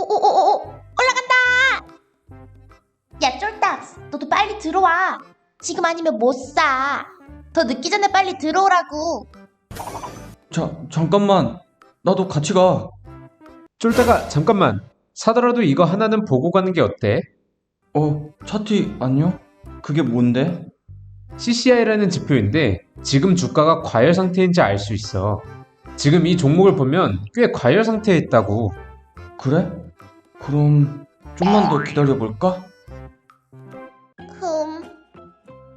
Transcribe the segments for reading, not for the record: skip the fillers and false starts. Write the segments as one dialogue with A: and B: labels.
A: 오오오오오 올라간다. 야 쫄딱스, 너도 빨리 들어와. 지금 아니면 못 사. 더 늦기 전에 빨리 들어오라고.
B: 잠깐만. 나도 같이 가.
C: 쫄다가 잠깐만. 사더라도 이거 하나는 보고 가는 게 어때?
B: 차티 안녕? 그게 뭔데?
C: CCI라는 지표인데 지금 주가가 과열 상태인지 알 수 있어. 지금 이 종목을 보면 꽤 과열 상태에 있다고.
B: 그래? 그럼 좀만 더 기다려볼까?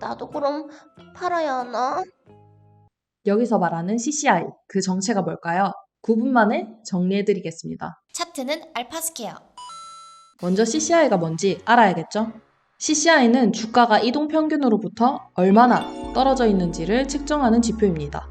A: 나도 그럼 팔아야 하나?
D: 여기서 말하는 CCI, 그 정체가 뭘까요? 9분 만에 정리해드리겠습니다.
A: 차트는 알파스퀘어.
D: 먼저 CCI가 뭔지 알아야겠죠? CCI는 주가가 이동평균으로부터 얼마나 떨어져 있는지를 측정하는 지표입니다.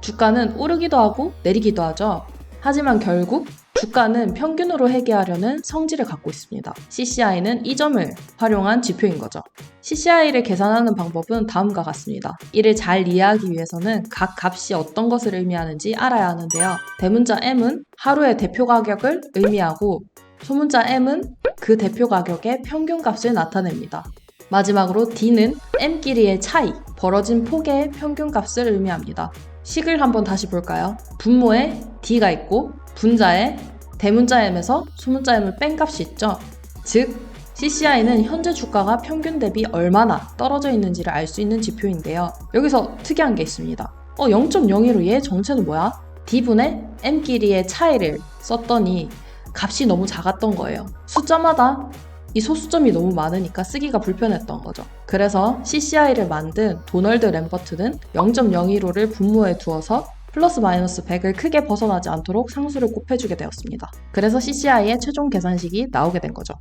D: 주가는 오르기도 하고 내리기도 하죠. 하지만 결국 주가는 평균으로 회귀하려는 성질을 갖고 있습니다. CCI는 이 점을 활용한 지표인 거죠. CCI를 계산하는 방법은 다음과 같습니다. 이를 잘 이해하기 위해서는 각 값이 어떤 것을 의미하는지 알아야 하는데요. 대문자 M은 하루의 대표 가격을 의미하고 소문자 M은 그 대표 가격의 평균값을 나타냅니다. 마지막으로 D는 M끼리의 차이, 벌어진 폭의 평균값을 의미합니다. 식을 한번 다시 볼까요? 분모에 D가 있고 분자에 대문자 M에서 소문자 M을 뺀 값이 있죠. 즉, CCI는 현재 주가가 평균 대비 얼마나 떨어져 있는지를 알 수 있는 지표인데요. 여기서 특이한 게 있습니다. 0.01로 얘 정체는 뭐야? D분의 M끼리의 차이를 썼더니 값이 너무 작았던 거예요. 숫자마다 이 소수점이 너무 많으니까 쓰기가 불편했던 거죠. 그래서 CCI를 만든 도널드 램버트는 0.015를 분모에 두어서 플러스 마이너스 100을 크게 벗어나지 않도록 상수를 곱해주게 되었습니다. 그래서 CCI의 최종 계산식이 나오게 된 거죠.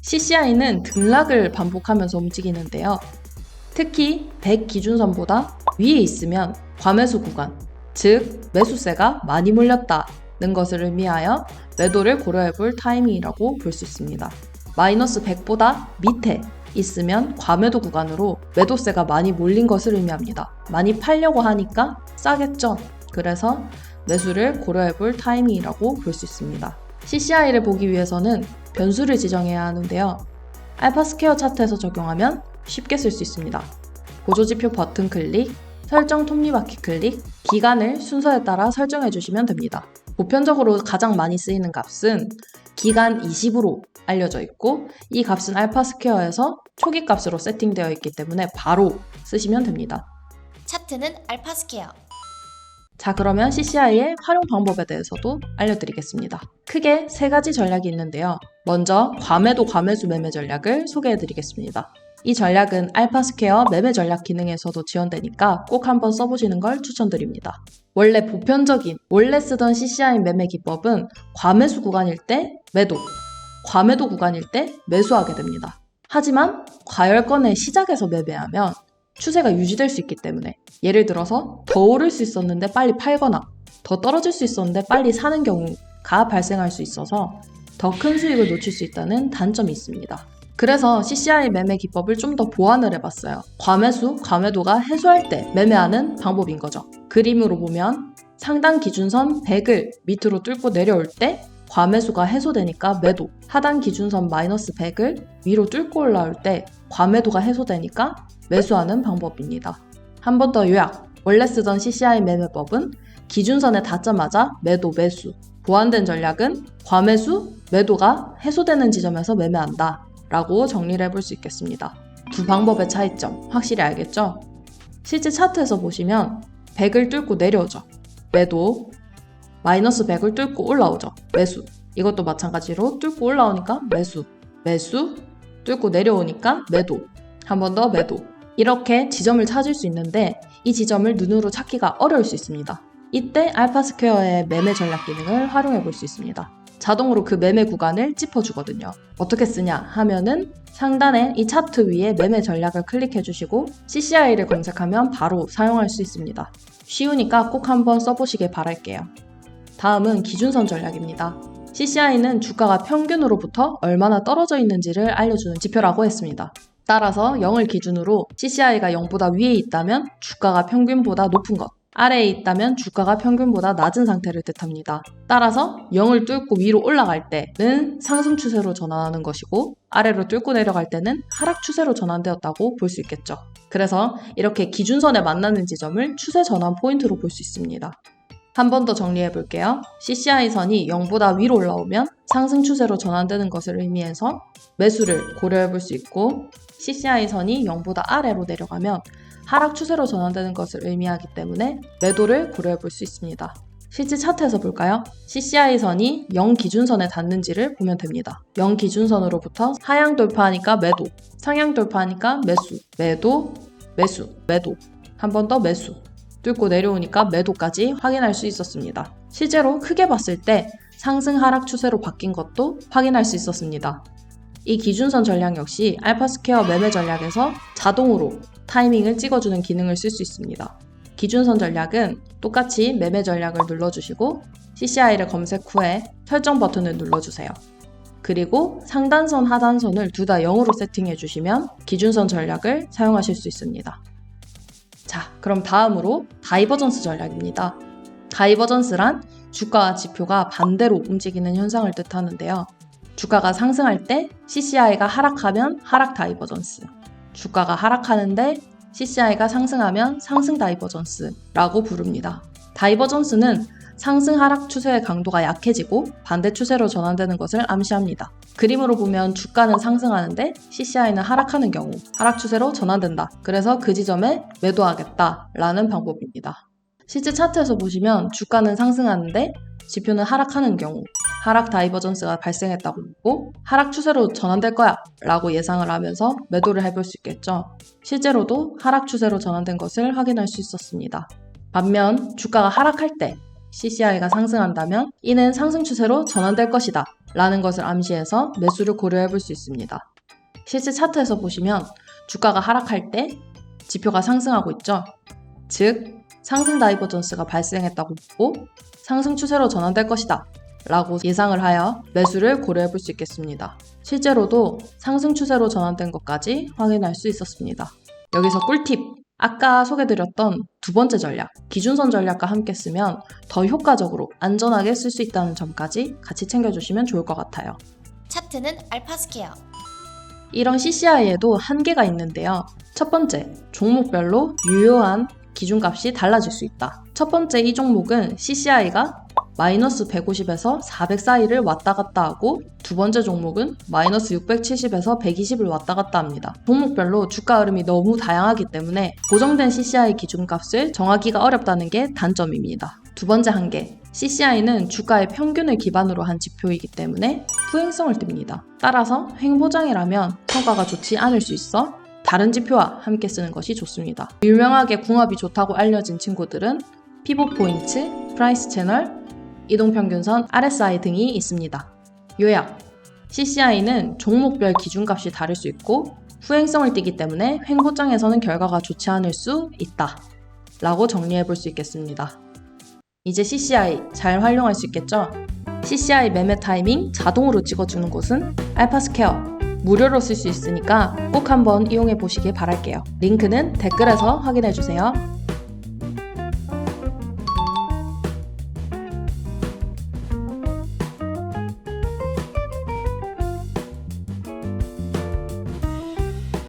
D: CCI는 등락을 반복하면서 움직이는데요. 특히 100 기준선보다 위에 있으면 과매수 구간, 즉 매수세가 많이 몰렸다는 것을 의미하여 매도를 고려해 볼 타이밍이라고 볼 수 있습니다. 마이너스 100보다 밑에 있으면 과매도 구간으로 매도세가 많이 몰린 것을 의미합니다. 많이 팔려고 하니까 싸겠죠. 그래서 매수를 고려해 볼 타이밍이라고 볼 수 있습니다. CCI를 보기 위해서는 변수를 지정해야 하는데요. 알파스퀘어 차트에서 적용하면 쉽게 쓸 수 있습니다. 보조지표 버튼 클릭, 설정 톱니바퀴 클릭, 기간을 순서에 따라 설정해 주시면 됩니다. 보편적으로 가장 많이 쓰이는 값은 기간 20으로 알려져 있고 이 값은 알파스퀘어에서 초기 값으로 세팅되어 있기 때문에 바로 쓰시면 됩니다.
A: 차트는 알파스퀘어.
D: 자, 그러면 CCI의 활용 방법에 대해서도 알려드리겠습니다. 크게 3가지 전략이 있는데요. 먼저 과매도 과매수 매매 전략을 소개해드리겠습니다. 이 전략은 알파스퀘어 매매 전략 기능에서도 지원되니까 꼭 한번 써보시는 걸 추천드립니다. 원래 보편적인, 원래 쓰던 CCI 매매 기법은 과매수 구간일 때 매도, 과매도 구간일 때 매수하게 됩니다. 하지만 과열권의 시작에서 매매하면 추세가 유지될 수 있기 때문에 예를 들어서 더 오를 수 있었는데 빨리 팔거나 더 떨어질 수 있었는데 빨리 사는 경우가 발생할 수 있어서 더 큰 수익을 놓칠 수 있다는 단점이 있습니다. 그래서 CCI 매매 기법을 좀 더 보완을 해봤어요. 과매수, 과매도가 해소할 때 매매하는 방법인 거죠. 그림으로 보면 상단 기준선 100을 밑으로 뚫고 내려올 때 과매수가 해소되니까 매도, 하단 기준선 마이너스 100을 위로 뚫고 올라올 때 과매도가 해소되니까 매수하는 방법입니다. 한 번 더 요약, 원래 쓰던 CCI 매매법은 기준선에 닿자마자 매도, 매수, 보완된 전략은 과매수, 매도가 해소되는 지점에서 매매한다 라고 정리를 해볼 수 있겠습니다. 두 방법의 차이점 확실히 알겠죠? 실제 차트에서 보시면 100을 뚫고 내려오죠. 매도, 마이너스 100을 뚫고 올라오죠. 매수. 이것도 마찬가지로 뚫고 올라오니까 매수, 매수, 뚫고 내려오니까 매도, 한 번 더 매도. 이렇게 지점을 찾을 수 있는데 이 지점을 눈으로 찾기가 어려울 수 있습니다. 이때 알파스퀘어의 매매 전략 기능을 활용해 볼 수 있습니다. 자동으로 그 매매 구간을 짚어주거든요. 어떻게 쓰냐 하면은 상단에 이 차트 위에 매매 전략을 클릭해 주시고 CCI를 검색하면 바로 사용할 수 있습니다. 쉬우니까 꼭 한번 써보시길 바랄게요. 다음은 기준선 전략입니다. CCI는 주가가 평균으로부터 얼마나 떨어져 있는지를 알려주는 지표라고 했습니다. 따라서 0을 기준으로 CCI가 0보다 위에 있다면 주가가 평균보다 높은 것, 아래에 있다면 주가가 평균보다 낮은 상태를 뜻합니다. 따라서 0을 뚫고 위로 올라갈 때는 상승 추세로 전환하는 것이고 아래로 뚫고 내려갈 때는 하락 추세로 전환되었다고 볼 수 있겠죠. 그래서 이렇게 기준선에 만나는 지점을 추세 전환 포인트로 볼 수 있습니다. 한 번 더 정리해 볼게요. CCI 선이 0보다 위로 올라오면 상승 추세로 전환되는 것을 의미해서 매수를 고려해 볼 수 있고 CCI 선이 0보다 아래로 내려가면 하락 추세로 전환되는 것을 의미하기 때문에 매도를 고려해 볼 수 있습니다. 실제 차트에서 볼까요? CCI 선이 0 기준선에 닿는지를 보면 됩니다. 0 기준선으로부터 하향 돌파하니까 매도, 상향 돌파하니까 매수, 매도, 매수, 매도, 한 번 더 매수, 뚫고 내려오니까 매도까지 확인할 수 있었습니다. 실제로 크게 봤을 때 상승 하락 추세로 바뀐 것도 확인할 수 있었습니다. 이 기준선 전략 역시 알파스퀘어 매매 전략에서 자동으로 타이밍을 찍어주는 기능을 쓸 수 있습니다. 기준선 전략은 똑같이 매매 전략을 눌러주시고 CCI를 검색 후에 설정 버튼을 눌러주세요. 그리고 상단선, 하단선을 둘 다 0으로 세팅해 주시면 기준선 전략을 사용하실 수 있습니다. 자, 그럼 다음으로 다이버전스 전략입니다. 다이버전스란 주가와 지표가 반대로 움직이는 현상을 뜻하는데요. 주가가 상승할 때 CCI가 하락하면 하락 다이버전스, 주가가 하락하는데 CCI가 상승하면 상승 다이버전스라고 부릅니다. 다이버전스는 상승 하락 추세의 강도가 약해지고 반대 추세로 전환되는 것을 암시합니다. 그림으로 보면 주가는 상승하는데 CCI는 하락하는 경우 하락 추세로 전환된다. 그래서 그 지점에 매도하겠다라는 방법입니다. 실제 차트에서 보시면 주가는 상승하는데 지표는 하락하는 경우 하락 다이버전스가 발생했다고 보고 하락 추세로 전환될 거야 라고 예상을 하면서 매도를 해볼 수 있겠죠. 실제로도 하락 추세로 전환된 것을 확인할 수 있었습니다. 반면 주가가 하락할 때 CCI가 상승한다면 이는 상승 추세로 전환될 것이다 라는 것을 암시해서 매수를 고려해 볼 수 있습니다. 실제 차트에서 보시면 주가가 하락할 때 지표가 상승하고 있죠. 즉 상승 다이버전스가 발생했다고 보고 상승 추세로 전환될 것이다 라고 예상을 하여 매수를 고려해 볼 수 있겠습니다. 실제로도 상승 추세로 전환된 것까지 확인할 수 있었습니다. 여기서 꿀팁! 아까 소개드렸던 두 번째 전략, 기준선 전략과 함께 쓰면 더 효과적으로 안전하게 쓸 수 있다는 점까지 같이 챙겨주시면 좋을 것 같아요.
A: 차트는 알파스퀘어.
D: 이런 CCI에도 한계가 있는데요. 첫 번째, 종목별로 유효한 기준값이 달라질 수 있다. 첫 번째 이 종목은 CCI가 마이너스 150에서 400 사이를 왔다 갔다 하고 두 번째 종목은 마이너스 670에서 120을 왔다 갔다 합니다. 종목별로 주가 흐름이 너무 다양하기 때문에 고정된 CCI 기준값을 정하기가 어렵다는 게 단점입니다. 두 번째 한계, CCI는 주가의 평균을 기반으로 한 지표이기 때문에 후행성을 띱니다. 따라서 횡보장이라면 성과가 좋지 않을 수 있어 다른 지표와 함께 쓰는 것이 좋습니다. 유명하게 궁합이 좋다고 알려진 친구들은 피봇 포인트, 프라이스 채널, 이동평균선, RSI 등이 있습니다. 요약, CCI는 종목별 기준값이 다를 수 있고 후행성을 띠기 때문에 횡보장에서는 결과가 좋지 않을 수 있다 라고 정리해 볼 수 있겠습니다. 이제 CCI 잘 활용할 수 있겠죠? CCI 매매 타이밍 자동으로 찍어주는 곳은 알파스퀘어 무료로 쓸 수 있으니까 꼭 한번 이용해 보시길 바랄게요. 링크는 댓글에서 확인해 주세요.